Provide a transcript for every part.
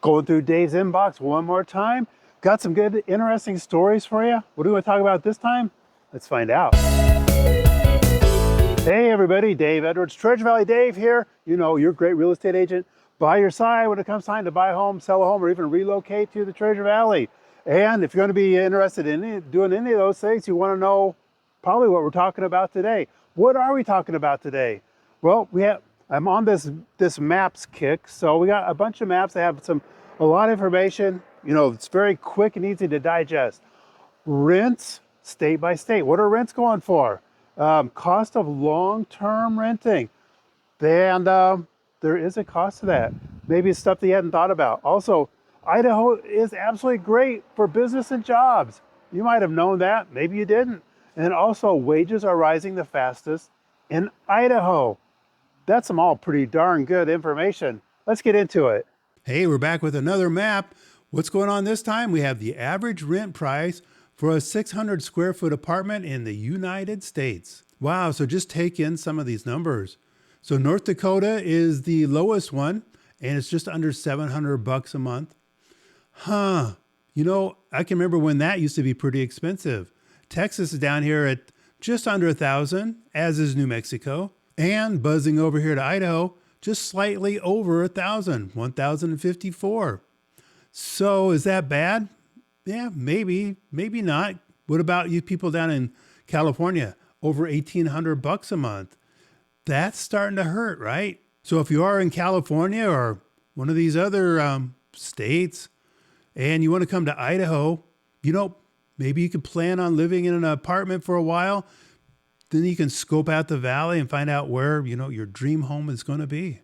Going through Dave's inbox one more time. Got some good, interesting stories for you. What do we want to talk about this time? Let's find out. Hey everybody, Dave Edwards, Treasure Valley Dave here. You know, your great real estate agent by your side when it comes time to buy a home, sell a home, or even relocate to the Treasure Valley. And if you're going to be interested in doing any of those things, you want to know probably what we're talking about today. What are we talking about today? Well, I'm on this maps kick, so we got a bunch of maps that have a lot of information. You know, it's very quick and easy to digest. Rents state by state. What are rents going for? Cost of long-term renting. And there is a cost to that. Maybe it's stuff that you hadn't thought about. Also, Idaho is absolutely great for business and jobs. You might have known that, maybe you didn't. And also, wages are rising the fastest in Idaho. That's some all pretty darn good information. Let's get into it. Hey, we're back with another map. What's going on this time? We have the average rent price for a 600 square foot apartment in the United States. Wow, so just take in some of these numbers. So North Dakota is the lowest one, and it's just under $700 a month. You know, I can remember when that used to be pretty expensive. Texas is down here at just under 1,000, as is New Mexico. And buzzing over here to Idaho, just slightly over 1,000, 1,054. So is that bad? Yeah, maybe not. What about you people down in California? Over $1,800 a month. That's starting to hurt, right? So if you are in California or one of these other states and you want to come to Idaho, you know, maybe you could plan on living in an apartment for a while. Then you can scope out the valley and find out where, you know, your dream home is going to be.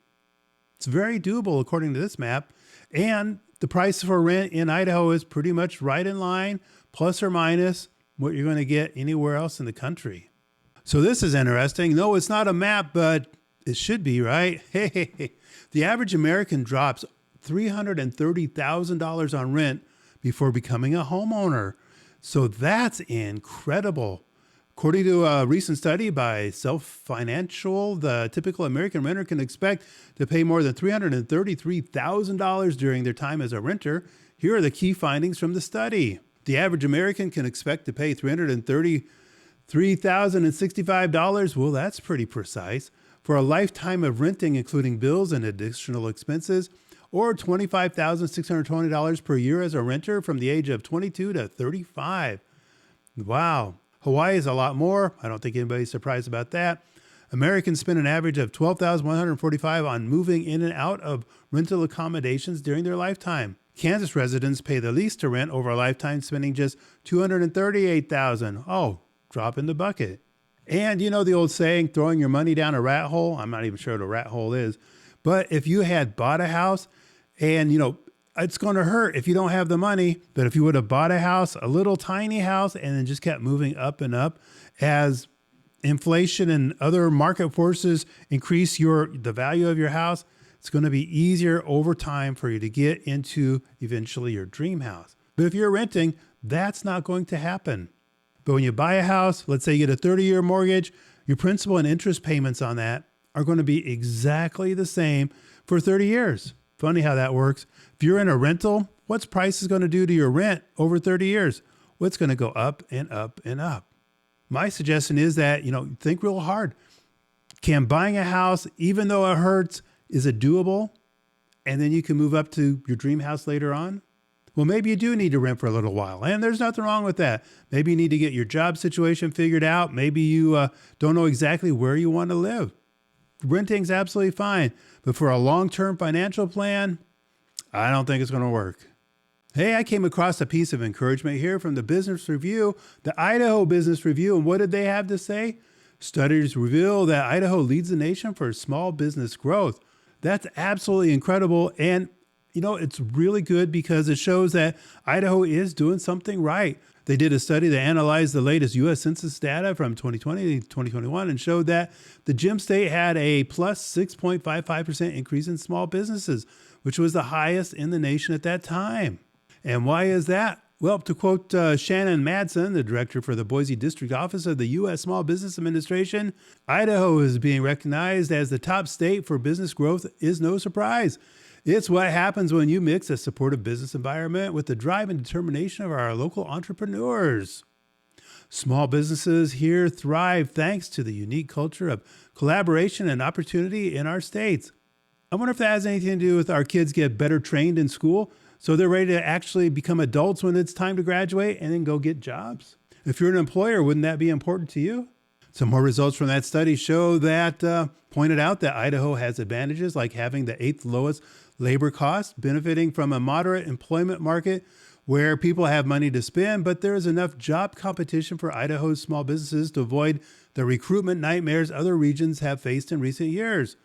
It's very doable according to this map. And the price for rent in Idaho is pretty much right in line, plus or minus what you're going to get anywhere else in the country. So this is interesting. No, it's not a map, but it should be, right? Hey, the average American drops $330,000 on rent before becoming a homeowner. So that's incredible. According to a recent study by Self Financial, the typical American renter can expect to pay more than $333,000 during their time as a renter. Here are the key findings from the study. The average American can expect to pay $333,065. Well, that's pretty precise. For a lifetime of renting, including bills and additional expenses, or $25,620 per year as a renter from the age of 22 to 35. Wow. Hawaii is a lot more. I don't think anybody's surprised about that. Americans spend an average of $12,145 on moving in and out of rental accommodations during their lifetime. Kansas residents pay the least to rent over a lifetime, spending just $238,000. Oh, drop in the bucket. And you know the old saying, throwing your money down a rat hole? I'm not even sure what a rat hole is. But if you had bought a house and, you know, it's going to hurt if you don't have the money. But if you would have bought a house, a little tiny house, and then just kept moving up and up as inflation and other market forces increase the value of your house, it's going to be easier over time for you to get into eventually your dream house. But if you're renting, that's not going to happen. But when you buy a house, let's say you get a 30-year mortgage, your principal and interest payments on that are going to be exactly the same for 30 years. Funny how that works. If you're in a rental, what's prices going to do to your rent over 30 years? Well, it's going to go up and up and up. My suggestion is that, you know, think real hard. Can buying a house, even though it hurts, is it doable? And then you can move up to your dream house later on? Well, maybe you do need to rent for a little while, and there's nothing wrong with that. Maybe you need to get your job situation figured out. Maybe you don't know exactly where you want to live. Renting's absolutely fine, but for a long-term financial plan, I don't think it's going to work. Hey, I came across a piece of encouragement here from the Business Review, the Idaho Business Review, and what did they have to say? Studies reveal that Idaho leads the nation for small business growth. That's absolutely incredible, and you know, it's really good because it shows that Idaho is doing something right. They did a study that analyzed the latest U.S. Census data from 2020 to 2021 and showed that the Gem State had a plus 6.55% increase in small businesses, which was the highest in the nation at that time. And why is that? Well, to quote Shannon Madsen, the director for the Boise District Office of the U.S. Small Business Administration, Idaho is being recognized as the top state for business growth is no surprise. It's what happens when you mix a supportive business environment with the drive and determination of our local entrepreneurs. Small businesses here thrive thanks to the unique culture of collaboration and opportunity in our states. I wonder if that has anything to do with our kids get better trained in school so they're ready to actually become adults when it's time to graduate and then go get jobs. If you're an employer, wouldn't that be important to you? Some more results from that study show that pointed out that Idaho has advantages like having the 8th lowest labor cost, benefiting from a moderate employment market where people have money to spend, but there is enough job competition for Idaho's small businesses to avoid the recruitment nightmares other regions have faced in recent years.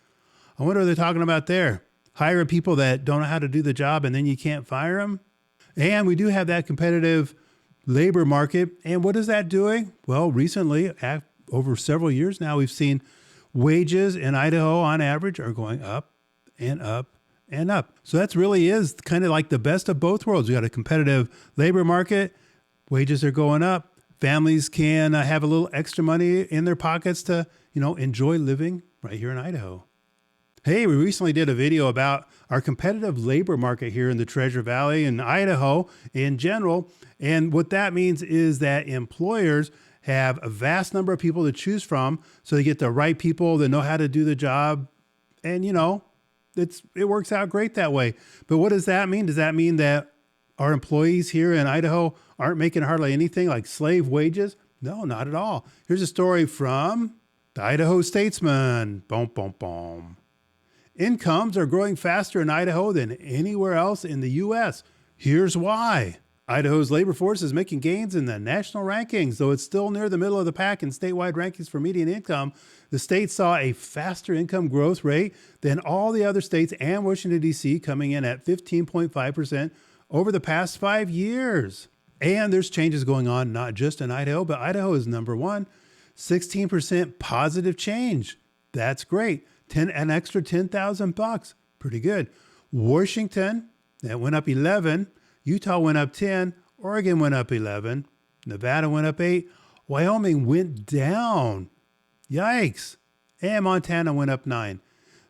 I wonder what they're talking about there. Hiring people that don't know how to do the job and then you can't fire them. And we do have that competitive labor market. And what is that doing? Well, recently, over several years now, we've seen wages in Idaho on average are going up and up and up. So that's really is kind of like the best of both worlds. We got a competitive labor market, wages are going up. Families can have a little extra money in their pockets to, enjoy living right here in Idaho. Hey, we recently did a video about our competitive labor market here in the Treasure Valley and Idaho in general. And what that means is that employers have a vast number of people to choose from. So they get the right people that know how to do the job. And, it works out great that way. But what does that mean? Does that mean that our employees here in Idaho aren't making hardly anything like slave wages? No, not at all. Here's a story from the Idaho Statesman. Boom, boom, boom. Incomes are growing faster in Idaho than anywhere else in the U.S. Here's why. Idaho's labor force is making gains in the national rankings, though it's still near the middle of the pack in statewide rankings for median income. The state saw a faster income growth rate than all the other states and Washington, D.C., coming in at 15.5% over the past 5 years. And there's changes going on, not just in Idaho, but Idaho is number one, 16% positive change. That's great. An extra $10,000, pretty good. Washington, that went up 11. Utah went up 10. Oregon went up 11. Nevada went up 8. Wyoming went down. Yikes. And Montana went up 9.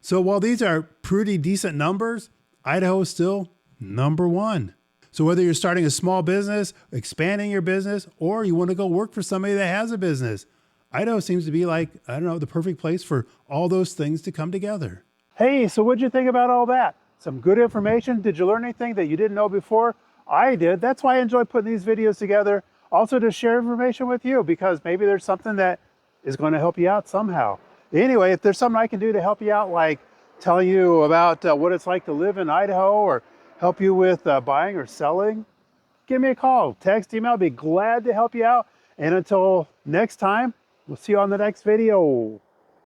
So while these are pretty decent numbers, Idaho is still number one. So whether you're starting a small business, expanding your business, or you want to go work for somebody that has a business, Idaho seems to be the perfect place for all those things to come together. Hey, so what'd you think about all that? Some good information? Did you learn anything that you didn't know before? I did. That's why I enjoy putting these videos together. Also to share information with you, because maybe there's something that is going to help you out somehow. Anyway, if there's something I can do to help you out, like telling you about what it's like to live in Idaho or help you with buying or selling, give me a call, text, email. I'll be glad to help you out. And until next time, we'll see you on the next video.